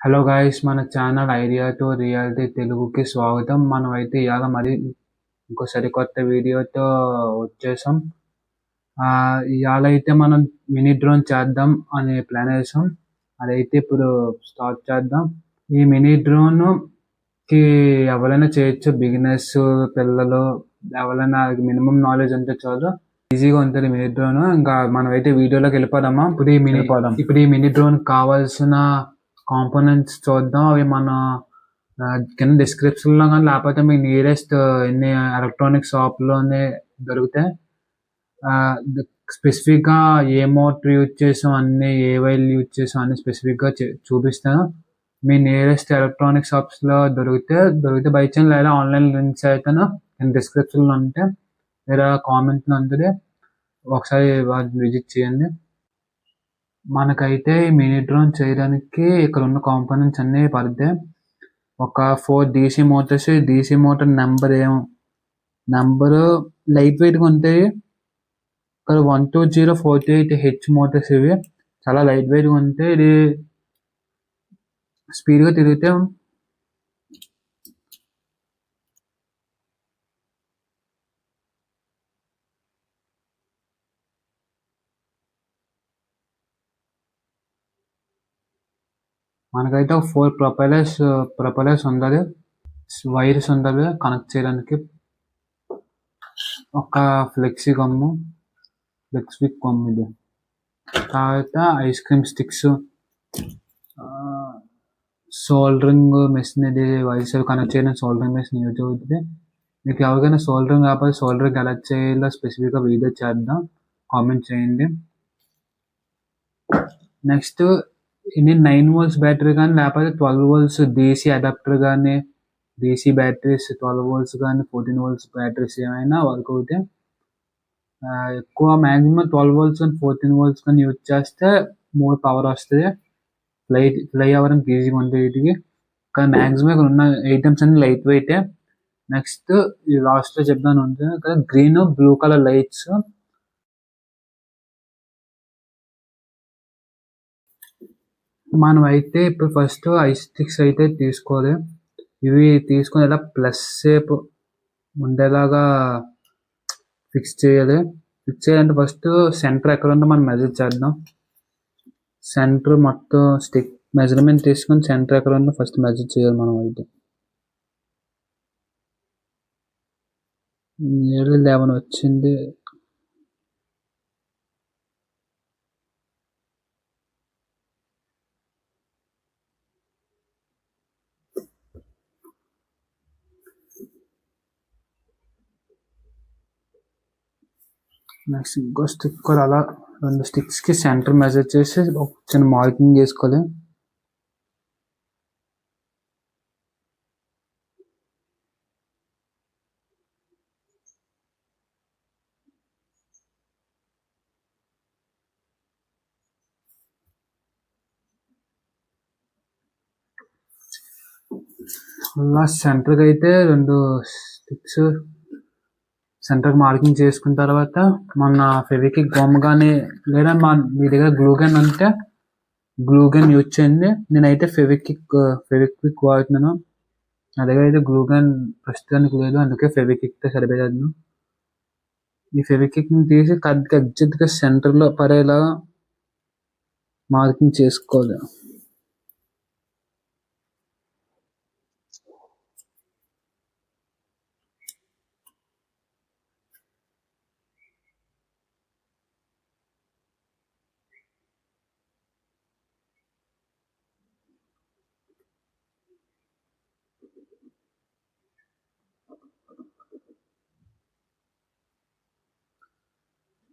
Hello guys, మన channel idea to reality తెలుగుకి స్వాగతం. మనమైతే ఇవాళ మరి ఇంకో సరికొత్త వీడియోతో వచ్చేసాం. ఇవాళ అయితే మనం మినీ డ్రోన్ చేద్దాం అనే ప్లాన్ వేసాం. అదైతే ఇప్పుడు స్టార్ట్ చేద్దాం. ఈ మినీ డ్రోన్ కి ఎవరైనా చేయొచ్చు, బిగినర్స్, పిల్లలు, ఎవరైనా మినిమం నాలెడ్జ్ ఉంటే చాలు, ఈజీగా ఉంటుంది మినీ డ్రోన్. ఇంకా మనం అయితే వీడియోలోకి వెళ్ళిపోదామా? ఇప్పుడు ఈ మినీ డ్రోన్ కావాల్సిన కాంపోనెంట్స్ చూద్దాం. అవి మన కింద డిస్క్రిప్షన్లో కానీ లేకపోతే మీకు నియరెస్ట్ ఎన్ని ఎలక్ట్రానిక్ షాప్లోనే దొరుకుతాయి. స్పెసిఫిక్గా ఏ మోటర్ యూజ్ చేసాం, అన్ని ఏ వైల్ యూజ్ చేసాం అన్ని స్పెసిఫిక్గా చూపిస్తాను. మీ నియరెస్ట్ ఎలక్ట్రానిక్ షాప్స్లో దొరికితే బై ఛాన్స్, లేదా ఆన్లైన్ లింక్స్ అయితే డిస్క్రిప్షన్లో ఉంటే లేదా కామెంట్లో ఉంటుంది, ఒకసారి విజిట్ చేయండి. మనకైతే ఈ మినీ డ్రోన్ చేయడానికి ఇక్కడ ఉన్న కాంపోనెంట్స్ అన్నీ పడతాయి. ఒక 4 DC motors. DC motor number light వెయిట్గా ఉంటాయి. ఇక్కడ 12048H మోటార్స్. ఇవి చాలా లైట్ వెయిట్గా ఉంటాయి. ఇది స్పీడ్గా తిరిగితే మనకైతే ఒక 4 ప్రొపెలర్స్ ఉండాలి, వైర్స్ ఉండాలి కనెక్ట్ చేయడానికి. ఒక ఫ్లెక్సీ గమ్ము ఇది. తర్వాత ice cream sticks, soldering machine. ఇది వైర్స్ కనెక్ట్ చేయడానికి సోల్డరింగ్ మెషిన్ యూజ్ అవుతుంది. మీకు ఎవరికైనా సోల్డరింగ్ కాకపోతే సోల్డరింగ్ ఎలా చేయాలో స్పెసిఫిక్గా వీడియో చేద్దాం, కామెంట్ చేయండి. నెక్స్ట్, ఇది 9 volts బ్యాటరీ కానీ లేకపోతే 12 volts DC అడాప్టర్ కానీ, DC బ్యాటరీస్ 12 volts కానీ 14 volts బ్యాటరీస్ ఏమైనా వర్క్ అవుతాయి. ఎక్కువ మ్యాక్సిమం 12 volts కానీ 14 volts కానీ యూజ్ చేస్తే మోర్ పవర్ వస్తుంది. ఫ్లై అవ్వడానికి ఈజీగా ఉంటుంది వీటికి. కానీ మ్యాక్సిమం ఇక్కడ ఉన్న ఐటమ్స్ అన్ని లైట్ వెయిటే. నెక్స్ట్, ఈ లాస్ట్లో చెప్తాను ఉంటుంది ఇక్కడ గ్రీన్ బ్లూ కలర్ లైట్స్. మనం అయితే ఇప్పుడు ఫస్ట్ ఐస్ స్టిక్స్ అయితే తీసుకోవాలి. ఇవి తీసుకొని ఇలా ప్లస్ షేప్ ఉండేలాగా ఫిక్స్ చేయాలి. ఫిక్స్ చేయాలంటే ఫస్ట్ సెంటర్ ఎక్కడ ఉందో మనం మెజర్ చేద్దాం. సెంటర్ మొత్తం స్టిక్ మెజర్మెంట్ తీసుకొని సెంటర్ ఎక్కడ ఉందో ఫస్ట్ మెజర్ చేయాలి మనం. అయితే 11 వచ్చింది. నెక్స్ట్ ఇంకో స్టిక్ కూడా అలా 2 స్టిక్స్కి సెంటర్ మెజర్ చేసి ఒక చిన్న మార్కింగ్ వేసుకోవాలి. అలా సెంటర్కి అయితే 2 స్టిక్స్ సెంటర్కి మార్కింగ్ చేసుకున్న తర్వాత మన ఫెవిక్విక్ గమ్ కానీ లేదా మీ దగ్గర గ్లూ గన్ ఉంటే గ్లూ గన్ యూజ్ చేయండి. నేనైతే ఫెవిక్విక్ వాడుతున్నాను. నా దగ్గర అయితే గ్లూ గన్ ప్రస్తుతానికి లేదు, అందుకే ఫెవిక్విక్తో సరిపోయాను. ఈ ఫెవిక్విక్ని తీసి ఎగ్జాక్ట్గా సెంటర్లో పడేలా మార్కింగ్ చేసుకోవాలి.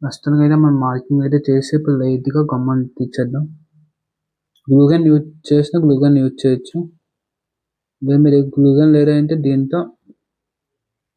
ప్రస్తుతానికి అయితే మనం మార్కింగ్ అయితే చేసి ఇప్పుడు లైట్గా గమ్ తీసేద్దాం. గ్లూగన్ యూజ్ చేసిన గ్లూగన్ యూజ్ చేయొచ్చు. అదే మీరు గ్లూగన్ లేదంటే దీంతో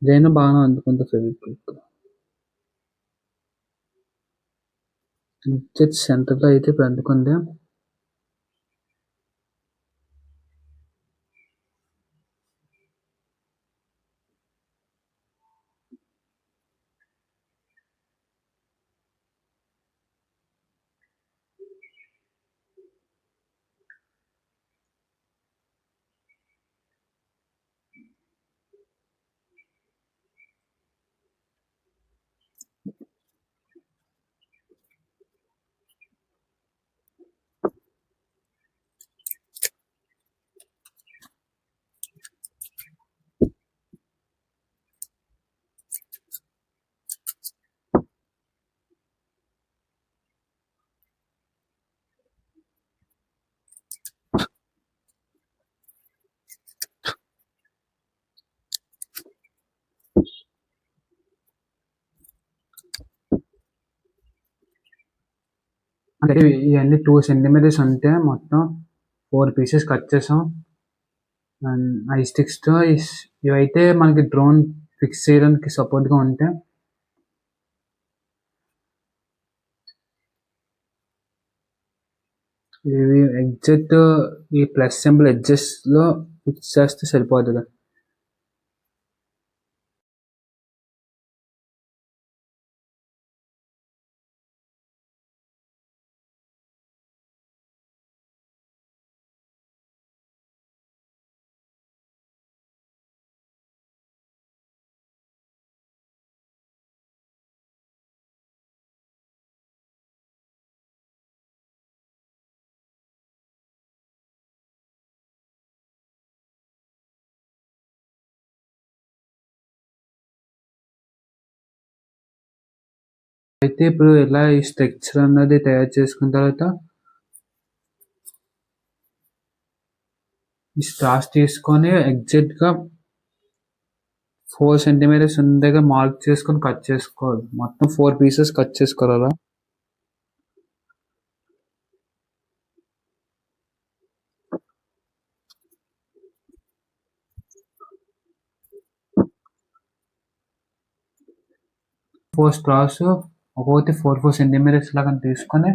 దేని బాగానే అందుకుంటుంది ఫెవిక్విక్. సెంటర్లో అయితే ఇప్పుడు అందుకుంది. అంటే ఇవన్నీ 2 సెంటీమీటర్స్ ఉంటే మొత్తం 4 పీసెస్ కట్ చేసాం. అండ్ ఐ స్టిక్స్‌తో ఇవైతే మనకి డ్రోన్ ఫిక్స్ చేయడానికి సపోర్ట్‌గా ఉంటాయి. ఇవి ఎగ్జాక్ట్ ఈ ప్లస్ సింబల్ ఎడ్జెస్‌లో ఫిక్స్ చేస్తే సరిపోతది. అయితే ఇప్పుడు ఇలా ఈ స్ట్రక్చర్ అన్నది తయారు చేసుకున్న తర్వాత ఈ స్టార్స్ తీసుకొని ఎగ్జాక్ట్‌గా 4 సెంటీమీటర్స్ ఉన్న దగ్గర మార్క్ చేసుకొని కట్ చేసుకోవాలి. మొత్తం 4 పీసెస్ కట్ చేసుకోవాలి అలా. ఫోర్ స్ట్రాస్ ఒక్కొక్కటి 4 సెంటీమీటర్స్ లాగా తీసుకొని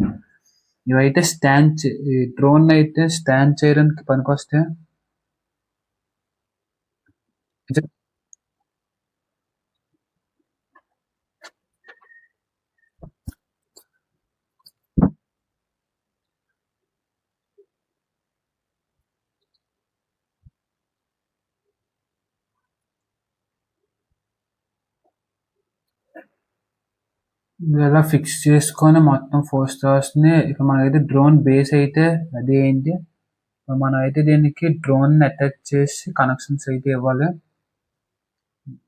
ఇవైతే ఈ డ్రోన్ అయితే స్టాండ్ చేయడానికి పనికొస్తాయి. ఇలా ఫిక్స్ చేసుకొని మొత్తం 4 స్టార్స్‌ని ఇక మనకైతే డ్రోన్ బేస్ అయితే రెడీ అయింది. మనం అయితే దీనికి డ్రోన్‌ని అటాచ్ చేసి కనెక్షన్స్ అయితే ఇవ్వాలి.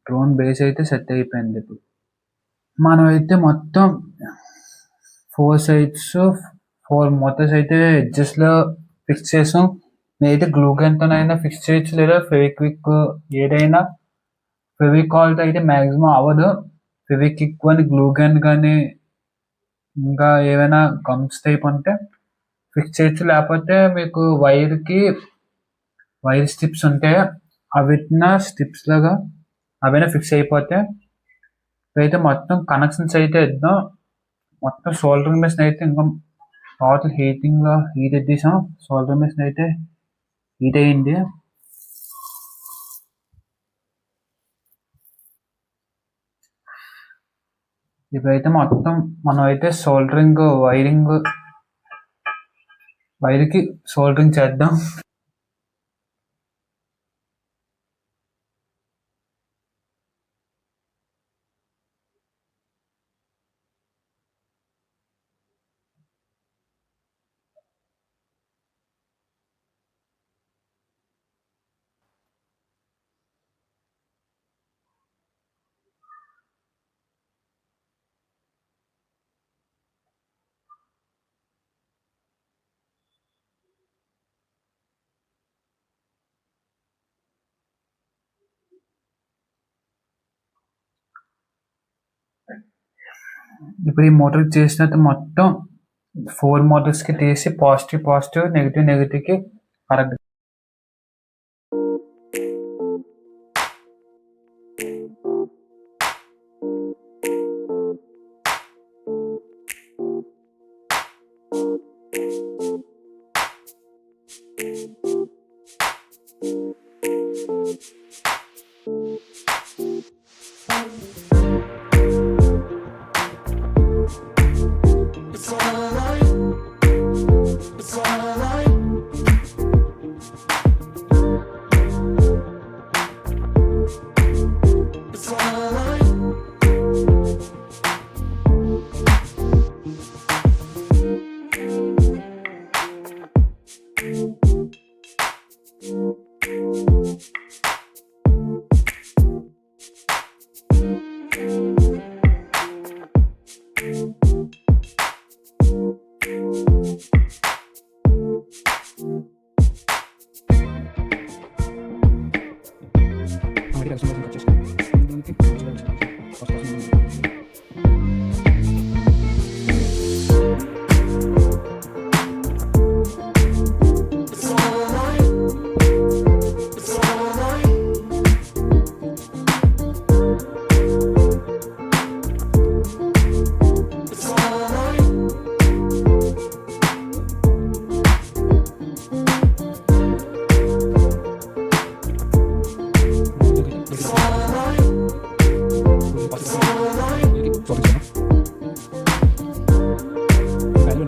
డ్రోన్ బేస్ అయితే సెట్ అయిపోయింది ఇప్పుడు. మనమైతే మొత్తం 4 సైడ్స్ 4 మోటార్స్ అయితే ఎడ్జెస్‌లో ఫిక్స్ చేసాం. నేనైతే గ్లూ గన్‌తోనైనా ఫిక్స్ చేయొచ్చు లేదా ఫెవిక్విక్ ఏదైనా. ఫెవికాల్‌తో అయితే మాక్సిమం అవ్వదు. ఫెవిక్విక్ గాని గ్లూ గన్ గాని ఇంకా ఏవైనా గమ్స్ టైప్ ఉంటే ఫిక్స్ చేయొచ్చు. లేకపోతే మీకు వైర్ స్ట్రిప్స్ ఉంటాయి. అవిటిన స్ట్రిప్స్ లాగా అవైనా ఫిక్స్ అయిపోతాయి. ఇప్పుడైతే మొత్తం కనెక్షన్స్ అయితే ఇద్దాం. మొత్తం సోల్డరింగ్ మెషిన్ అయితే ఇంకా టోటల్ హీట్ ఎత్తేసాం. సోల్డరింగ్ మెషిన్ అయితే హీట్ అయ్యింది. ఇప్పుడైతే మొత్తం మనం అయితే వైర్కి సోల్డరింగ్ చేద్దాం. ఇప్పుడు ఈ మోటార్ చేసినట్టు మొత్తం 4 మోటార్స్కి తీసి పాజిటివ్ నెగిటివ్కి కరెక్ట్.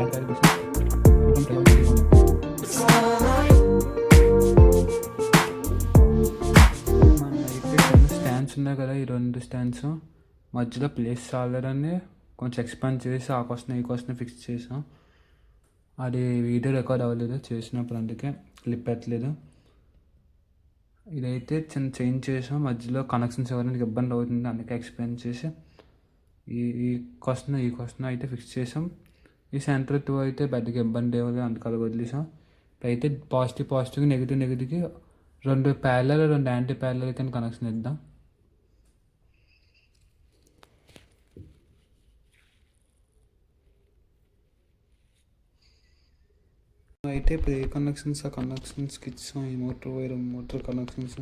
బ్యాటరీ తీసి స్టాండ్స్ ఉన్నాయి కదా, ఈ 2 స్టాండ్స్ మధ్యలో ప్లేస్ చాలదని కొంచెం ఎక్స్పాండ్ చేసి ఆ క్వశ్చన్ ఈ క్వశ్చన్ ఫిక్స్ చేసాం. అది వీడియో రికార్డ్ అవ్వలేదు చేసినప్పుడు, అందుకే క్లిప్ పెట్టలేదు. ఇదైతే చిన్న చేంజ్ చేసాం, మధ్యలో కనెక్షన్స్ ఎవరికి ఇబ్బంది అవుతుంది అందుకే ఎక్స్ప్లెయిన్ చేసి ఈ క్వశ్చన్ అయితే ఫిక్స్ చేసాం. ఈ సెంటర్ 2 అయితే పెద్దగా ఇబ్బంది అవ్వలేదు అందుకు అలా వదిలేసాం. అయితే పాజిటివ్ నెగిటివ్కి 2 ప్యారలల్ 2 యాంటీ ప్యారలల్ కింద కనెక్షన్ ఇద్దాం. అయితే ఇప్పుడు ఏ కనెక్షన్స్ ఆ కనెక్షన్స్కి ఇచ్చాం. ఈ మోటార్ కనెక్షన్స్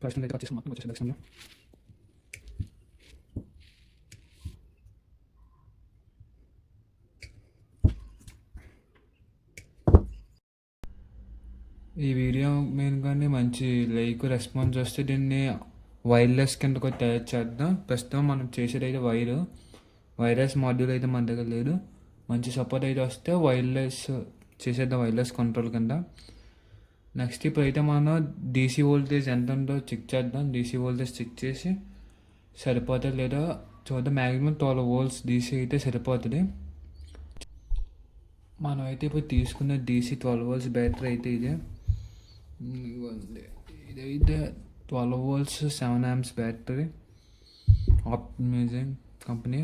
ప్రశ్నలు అయితే వచ్చేసి మొత్తం వచ్చేసి దక్షిణంలో ఈ వీడియో మెయిన్గానే మంచి లైక్ రెస్పాన్స్ వస్తే దీన్ని వైర్లెస్ కిందకు తయారు చేద్దాం. ప్రస్తుతం మనం చేసేది అయితే వైర్లెస్ మాడ్యూల్ అయితే మన దగ్గర లేదు. మంచి సపోర్ట్ అయితే వస్తే వైర్లెస్ చేసేద్దాం, వైర్లెస్ కంట్రోల్ కింద. నెక్స్ట్ ఇప్పుడు అయితే మనం డీసీ వోల్టేజ్ ఎంత ఉందో చెక్ చేద్దాం. డీసీ వోల్టేజ్ చెక్ చేసి సరిపోతుంది లేదా చూద్దాం. మ్యాక్సిమం 12 volts డీసీ అయితే సరిపోతుంది. మనం అయితే ఇప్పుడు తీసుకున్న డీసీ 12 volts బ్యాటరీ అయితే ఇదైతే 12 volts 7 amps battery optimising company.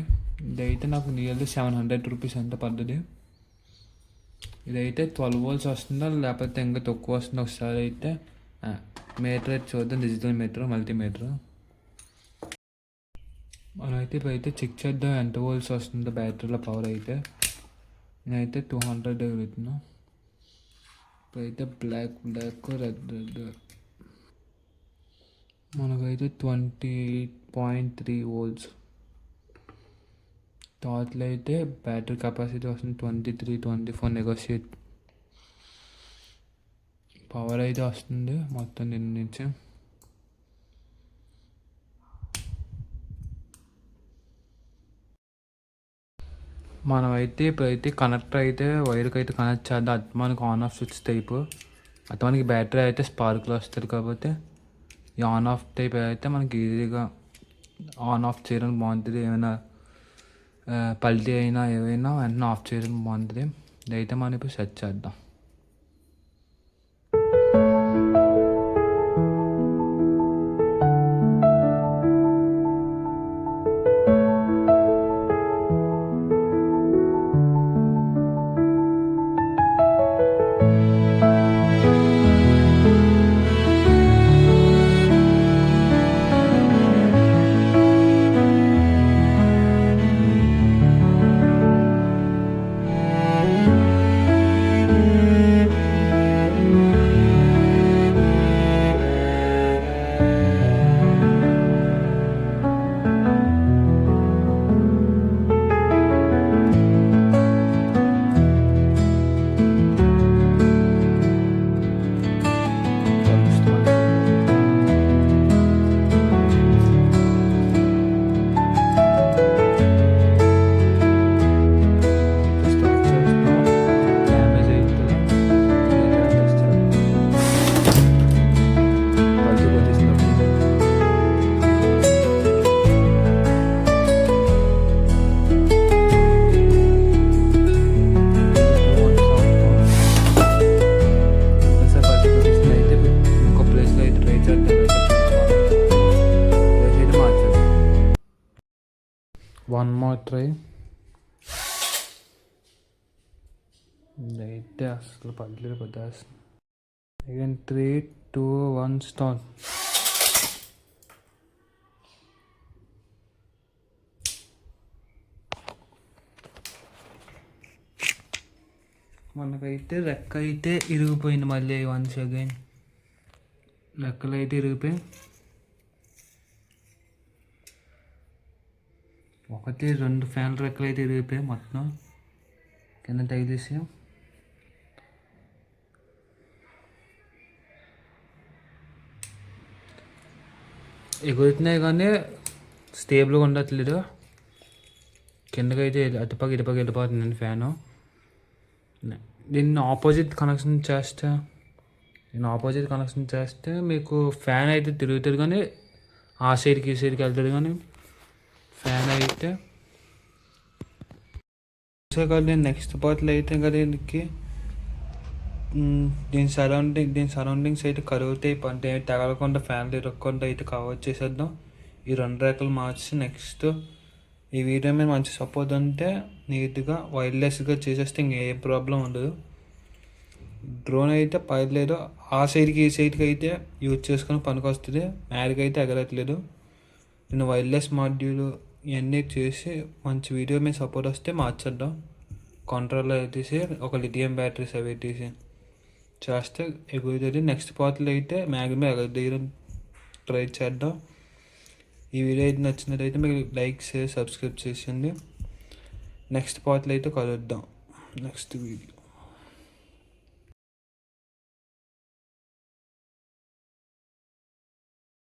ఇదైతే నాకు నియర్లీ 700 rupees ఎంత పడ్డది. ఇదైతే 12 volts వస్తుందా లేకపోతే ఇంకా తక్కువ వస్తుందో ఒకసారి అయితే మీటర్ అయితే చూద్దాం. Digital meter, multimeter. మనం అయితే ఇప్పుడైతే చెక్ చేద్దాం ఎంత వోల్ట్స్ వస్తుందో బ్యాటరీలో పవర్ అయితే. నేనైతే 200 పెడుతున్నా. ఇప్పుడైతే బ్లాక్ రెడ్ మనకైతే 20.3 volts. టార్చ్లో అయితే బ్యాటరీ కెపాసిటీ వస్తుంది 23-24 నెగోషియేట్ పవర్ అయితే వస్తుంది మొత్తం దీని నుంచి. మనమైతే ఇప్పుడైతే కనెక్టర్ అయితే వైర్కి అయితే కనెక్ట్ చేద్దాం. అది మనకి ఆన్ ఆఫ్ స్విచ్ టైపు. అది మనకి బ్యాటరీ అయితే స్పార్క్లో వస్తుంది కాబట్టి ఈ ఆన్ ఆఫ్ టైప్ అయితే మనకి ఈజీగా ఆన్ ఆఫ్ చేయడానికి బాగుంటుంది. ఏమైనా పల్టీ అయినా ఏవైనా వెంటనే ఆఫ్ చేయడానికి బాగుంటుంది. ఇదైతే మనం ఇప్పుడు సెట్ చేద్దాం. One more try. ఇదైతే అసలు పర్లేదు కొద్దిగా. Again 3, 2, 1 start. మనకైతే రెక్క అయితే ఇరిగిపోయింది. మళ్ళీ వన్స్ అగైన్ రెక్కలు అయితే ఇరిగిపోయి 1, 2 ఫ్యాన్ రెక్కలు అయితే ఇరిగిపోయాయి. మొత్తం కింద తగిలేసి ఎగురుతున్నాయి కానీ స్టేబుల్గా ఉండట్లేదు. కిందకైతే అటుపక్క ఇటుపక్క వెళ్ళిపోతుందండి ఫ్యాను. దీన్ని ఆపోజిట్ కనెక్షన్ చేస్తే మీకు ఫ్యాన్ అయితే తిరుగుతుంది కానీ ఆ సైడ్కి ఈ సైడ్కి వెళ్తుంది. కానీ ఫ్యాన్ అయితే కానీ నెక్స్ట్ పార్ట్లో అయితే కదా దీని సరౌండింగ్స్ అయితే కరుగుతాయి. అంటే తగలకుండా ఫ్యాన్లు ఇరగకుండా అయితే కవర్ చేసేద్దాం. ఈ 2 రేకులు మార్చి నెక్స్ట్ ఈ వీడియో మీద మంచి సపోర్ట్ ఉంటే నీట్గా వైర్లెస్గా చేసేస్తే ఇంకే ప్రాబ్లం ఉండదు. డ్రోన్ అయితే పర్లేదు. ఆ సైడ్కి ఈ సైడ్కి అయితే యూజ్ చేసుకొని పనికొస్తుంది. మ్యాడ్కి అయితే ఎగరట్లేదు. నేను వైర్లెస్ మాడ్యూల్ ఇవన్నీ చేసి మంచి వీడియో మీద సపోర్ట్ వస్తే మార్చేద్దాం. కంట్రోల్లో తీసి ఒక లిథియం బ్యాటరీస్ అవి తీసి చేస్తే ఎగురుతుంది. నెక్స్ట్ పార్ట్లో అయితే మ్యాక్సిమం ఎగరదీయడం ట్రై చేద్దాం. ఈ వీడియో అయితే నచ్చినట్లయితే మీకు లైక్, షేర్, సబ్స్క్రైబ్ చేయండి. నెక్స్ట్ పార్ట్లో అయితే కలుద్దాం నెక్స్ట్ వీడియో.